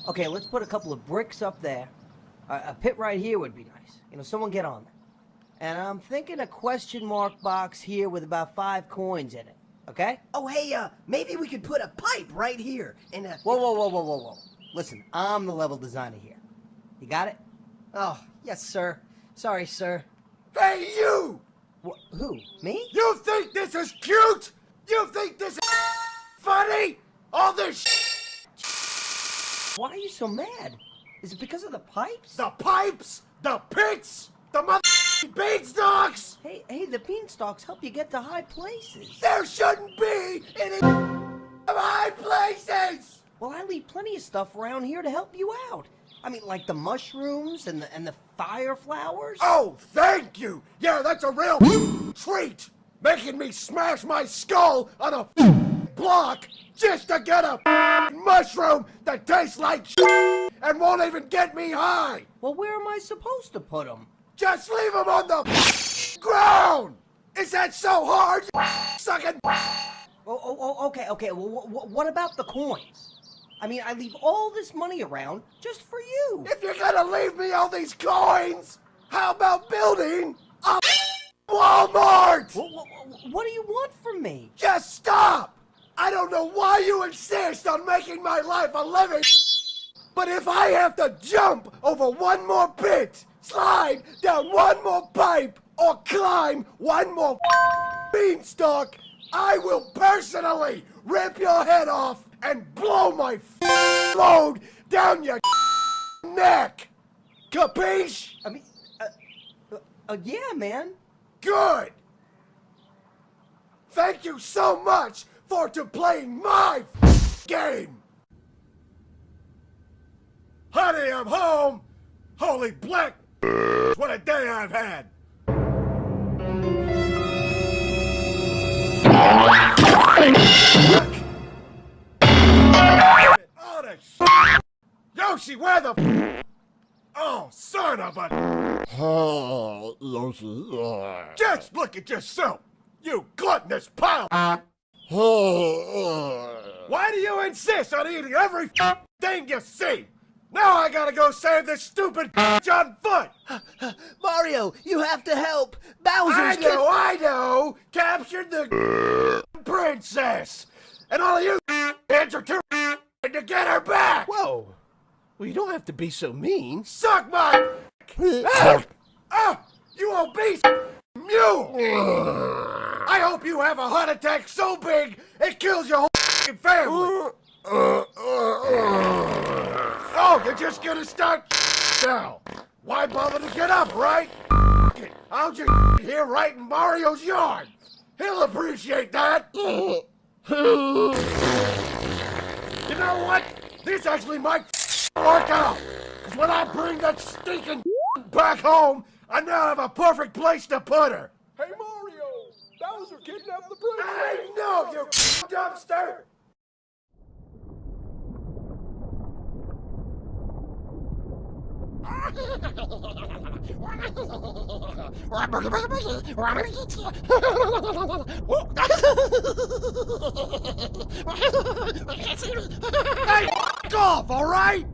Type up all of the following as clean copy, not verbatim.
Okay, let's put a couple of bricks up there. A pit right here would be nice. You know, someone get on that. And I'm thinking a question mark box here with about 5 coins in it. Okay? Oh, hey, maybe we could put a pipe right here and Whoa. Listen, I'm the level designer here. You got it? Oh, yes, sir. Sorry, sir. Hey, you! Who? Me? You think this is cute? You think this is funny? All this Why are you so mad? Is it because of the pipes? The pipes, the pits, the beanstalks! Hey, the beanstalks help you get to high places. There shouldn't be any high places! Well, I leave plenty of stuff around here to help you out. I mean, like the mushrooms and the fire flowers. Oh, thank you! Yeah, that's a real treat! Making me smash my skull on a block just to get a mushroom that tastes like and won't even get me high! Well, where am I supposed to put them? Just leave them on the ground! Is that so hard, you sucking? Okay. Well, what about the coins? I mean, I leave all this money around just for you. If you're gonna leave me all these coins, how about building a Walmart? What do you want from me? Just stop! I don't know why you insist on making my life a living, but if I have to jump over one more pit, slide down one more pipe, or climb one more beanstalk, I will personally rip your head off and blow my load down your neck. Capiche? I mean, yeah, man. Good. Thank you so much for playing my game. Honey, I'm home. Holy black, what a day I've had. Oh, the Yoshi, where the oh, son of a Oh, Yoshi. just look at yourself, you gluttonous pile. Why do you insist on eating every thing you see? Now I gotta go save this stupid on foot! Mario, you have to help! Bowser's I know! Captured the princess! And all of you kids are too to get her back! Whoa! Well, you don't have to be so mean. Suck my you obese mule! I hope you have a heart attack so big it kills your whole family! Oh, you're just gonna start now. Why bother to get up, right? I'll just here right in Mario's yard. He'll appreciate that. You know what? This actually might work out. 'Cause when I bring that stinking back home, I now have a perfect place to put her. Hey, Mario! Bowser kidnapped the princess! I know, you dumpster! Hey, f*** off, all right?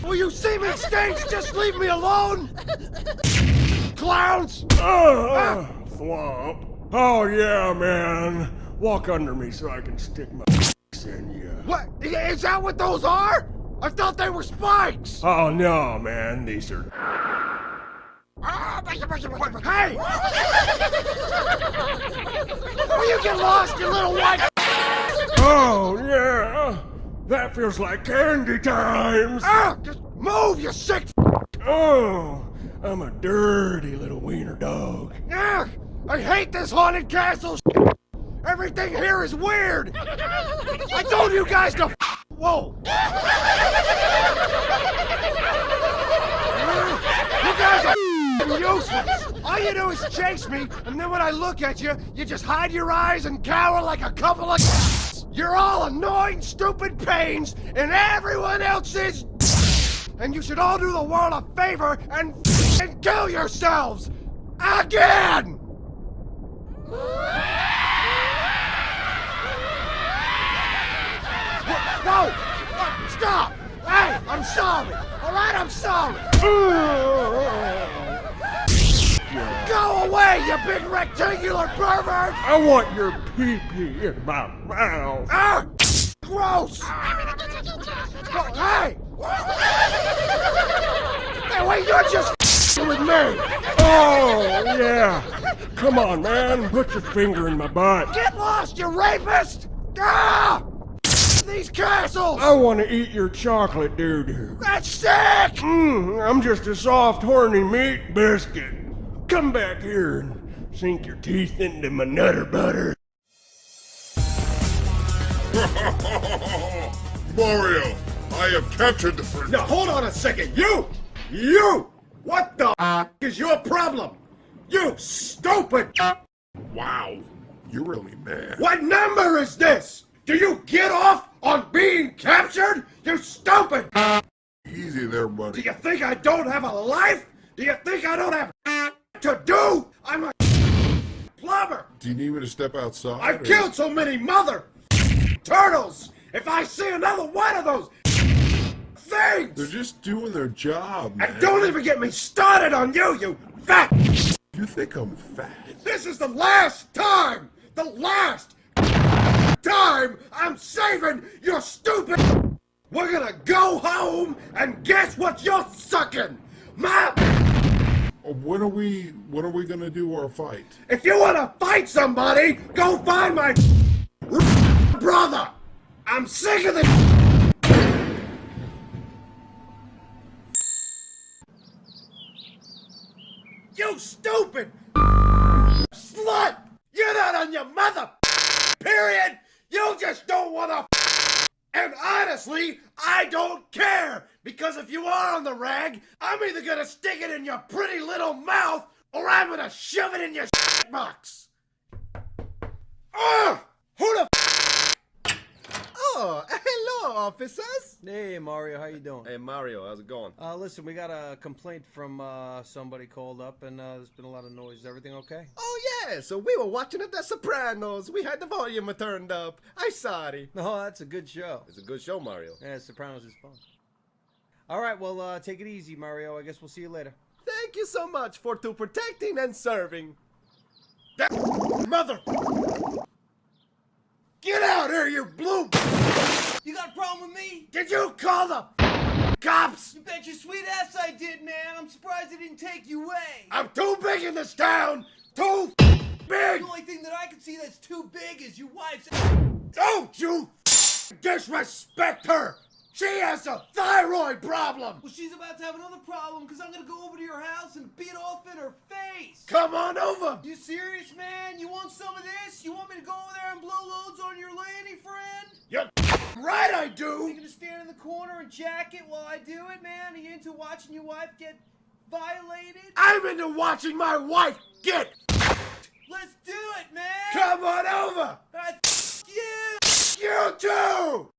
Will you see me stage? Just leave me alone! Clowns! Thwomp. Oh, yeah, man. Walk under me so I can stick my in you. What? Is that what those are? I thought they were spikes! Oh, no, man. These are... Hey! Will you get lost, you little white... Oh, yeah. That feels like candy times. Just move, you sick... Oh, I'm a dirty little wiener dog. Ugh, I hate this haunted castle. Everything here is weird. I told you guys to. Whoa. You guys are useless. All you do is chase me, and then when I look at you, you just hide your eyes and cower like a couple of. You're all annoying, stupid pains, and everyone else is. and you should all do the world a favor and kill yourselves! Again! Whoa! Stop! Hey, I'm sorry! Alright, I'm sorry! Go away, you big rectangular pervert! I want your pee-pee in my mouth. Ah! Gross! Hey! Hey, wait, you're just with me! Oh, yeah. Come on, man. Put your finger in my butt. Get lost, you rapist! Ah! These castles! I want to eat your chocolate doo-doo. That's sick! I'm just a soft, horny meat biscuit. Come back here and sink your teeth into my nutter butter. Mario, I have captured the prince. Now hold on a second, you! What the is your problem? You stupid! Wow, you're really mad. What number is this? Do you get off on being captured? You stupid! Easy there, Do buddy. you think I don't have a life? Do you think I don't have to do? I'm a plumber! Do you need me to step outside? I've or- killed so many mother turtles! If I see another one of those things! They're just doing their job, man. And don't even get me started on you, you fat! You think I'm fat? This is the last time! The last time I'm saving your stupid... We're gonna go home and guess what you're sucking? My... When are we gonna do our fight? If you wanna fight somebody, go find my brother! I'm sick of this. You stupid slut! You're not on your mother period! You just don't wanna and honestly, I don't care! Because if you are on the rag, I'm either gonna stick it in your pretty little mouth or I'm gonna shove it in your box! Ugh! Who the Oh, hello, officers. Hey Mario, how you doing? Hey Mario, how's it going? Listen, we got a complaint from somebody called up, and there's been a lot of noise. Is everything okay? Oh, yeah, so we were watching The Sopranos. We had the volume turned up. I'm sorry. No, that's a good show. It's a good show, Mario. Yeah, Sopranos is fun. All right, well, take it easy, Mario. I guess we'll see you later. Thank you so much for protecting and serving. mother... Get out here, you blue... You got a problem with me? Did you call the cops? You bet your sweet ass I did, man. I'm surprised they didn't take you away. I'm too big in this town! Too big! The only thing that I can see that's too big is your wife's... Don't you disrespect her! She has a thyroid problem! Well, she's about to have another problem because I'm going to go over to your house and beat off in her face. Come on over! You serious, man? You want some of this? You want me to go over there and blow loads on your lady friend? You're right I You do! gonna stand in the corner and jack it while I do it, man? Are you into watching your wife get violated? I'm into watching my wife get... Let's do it, man! Come on over! Alright, you! You too!